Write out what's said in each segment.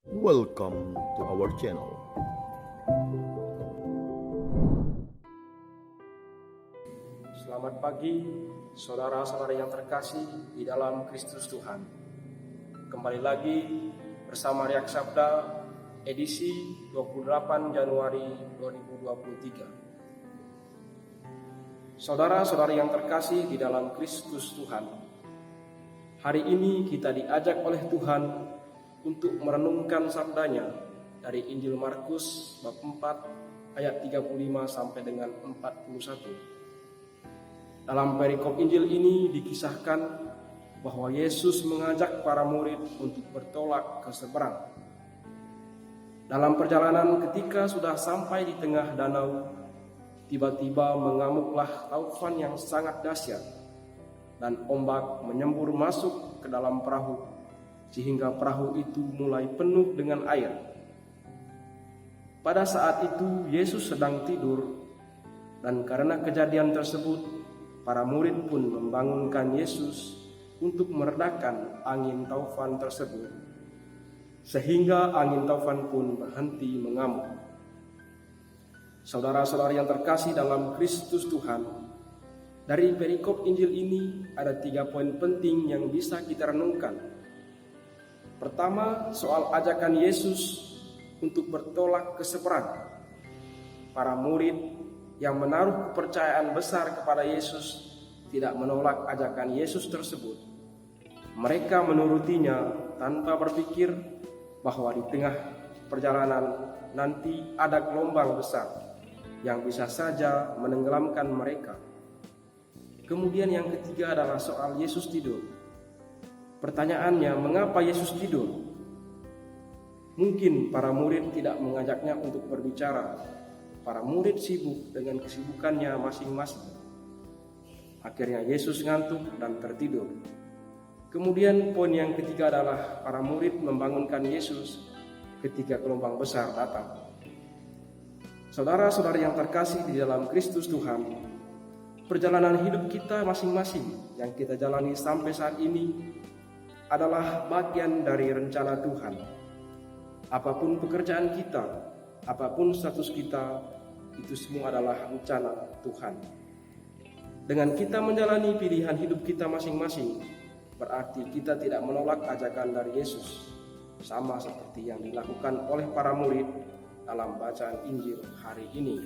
Welcome to our channel. Selamat pagi, saudara-saudara yang terkasih di dalam Kristus Tuhan. Kembali lagi bersama Riak Sabda, edisi 28 Januari 2023. Saudara-saudara yang terkasih di dalam Kristus Tuhan, hari ini kita diajak oleh Tuhan untuk merenungkan sabdanya dari Injil Markus bab 4 ayat 35 sampai dengan 41. Dalam perikop Injil ini dikisahkan bahwa Yesus mengajak para murid untuk bertolak ke seberang. Dalam perjalanan ketika sudah sampai di tengah danau, tiba-tiba mengamuklah taufan yang sangat dahsyat dan ombak menyembur masuk ke dalam perahu sehingga perahu itu mulai penuh dengan air. Pada saat itu Yesus sedang tidur, dan karena kejadian tersebut para murid pun membangunkan Yesus untuk meredakan angin taufan tersebut, sehingga angin taufan pun berhenti mengamuk. Saudara-saudara yang terkasih dalam Kristus Tuhan, dari perikop Injil ini ada 3 poin penting yang bisa kita renungkan. Pertama, soal ajakan Yesus untuk bertolak ke seberang. Para murid yang menaruh kepercayaan besar kepada Yesus tidak menolak ajakan Yesus tersebut. Mereka menurutinya tanpa berpikir bahwa di tengah perjalanan nanti ada gelombang besar yang bisa saja menenggelamkan mereka. Kemudian yang ketiga adalah soal Yesus tidur. Pertanyaannya, mengapa Yesus tidur? Mungkin para murid tidak mengajaknya untuk berbicara. Para murid sibuk dengan kesibukannya masing-masing. Akhirnya Yesus ngantuk dan tertidur. Kemudian poin yang ketiga adalah para murid membangunkan Yesus ketika gelombang besar datang. Saudara-saudara yang terkasih di dalam Kristus Tuhan, perjalanan hidup kita masing-masing yang kita jalani sampai saat ini adalah bagian dari rencana Tuhan. Apapun pekerjaan kita, apapun status kita, itu semua adalah rencana Tuhan. Dengan kita menjalani pilihan hidup kita masing-masing, berarti kita tidak menolak ajakan dari Yesus, sama seperti yang dilakukan oleh para murid dalam bacaan Injil hari ini.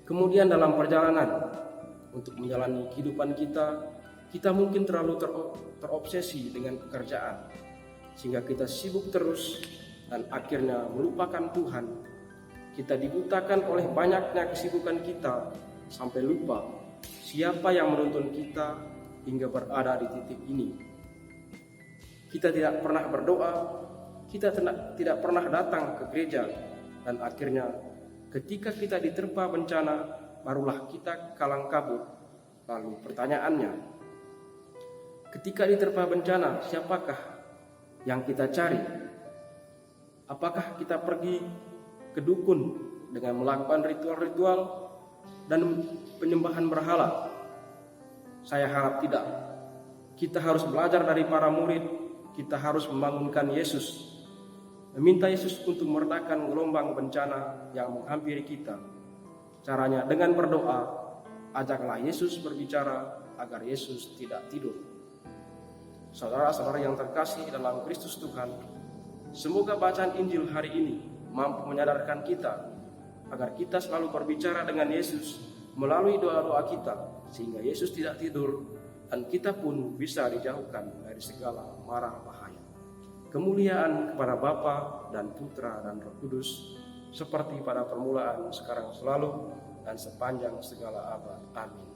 Kemudian dalam perjalanan untuk menjalani kehidupan kita mungkin terlalu terobsesi dengan pekerjaan, sehingga kita sibuk terus dan akhirnya melupakan Tuhan. Kita dibutakan oleh banyaknya kesibukan kita sampai lupa siapa yang menuntun kita hingga berada di titik ini. Kita tidak pernah berdoa, kita tidak pernah datang ke gereja, dan akhirnya ketika kita diterpa bencana barulah kita kalang kabut. Lalu pertanyaannya, ketika diterpa bencana siapakah yang kita cari? Apakah kita pergi ke dukun dengan melakukan ritual-ritual dan penyembahan berhala? Saya harap tidak. Kita harus belajar dari para murid. Kita harus membangunkan Yesus, meminta Yesus untuk meredakan gelombang bencana yang menghampiri kita. Caranya dengan berdoa. Ajaklah Yesus berbicara agar Yesus tidak tidur. Saudara-saudara yang terkasih dalam Kristus Tuhan, semoga bacaan Injil hari ini mampu menyadarkan kita agar kita selalu berbicara dengan Yesus melalui doa-doa kita, sehingga Yesus tidak tidur dan kita pun bisa dijauhkan dari segala mara bahaya. Kemuliaan kepada Bapa dan Putra dan Roh Kudus, seperti pada permulaan, sekarang, selalu, dan sepanjang segala abad. Amin.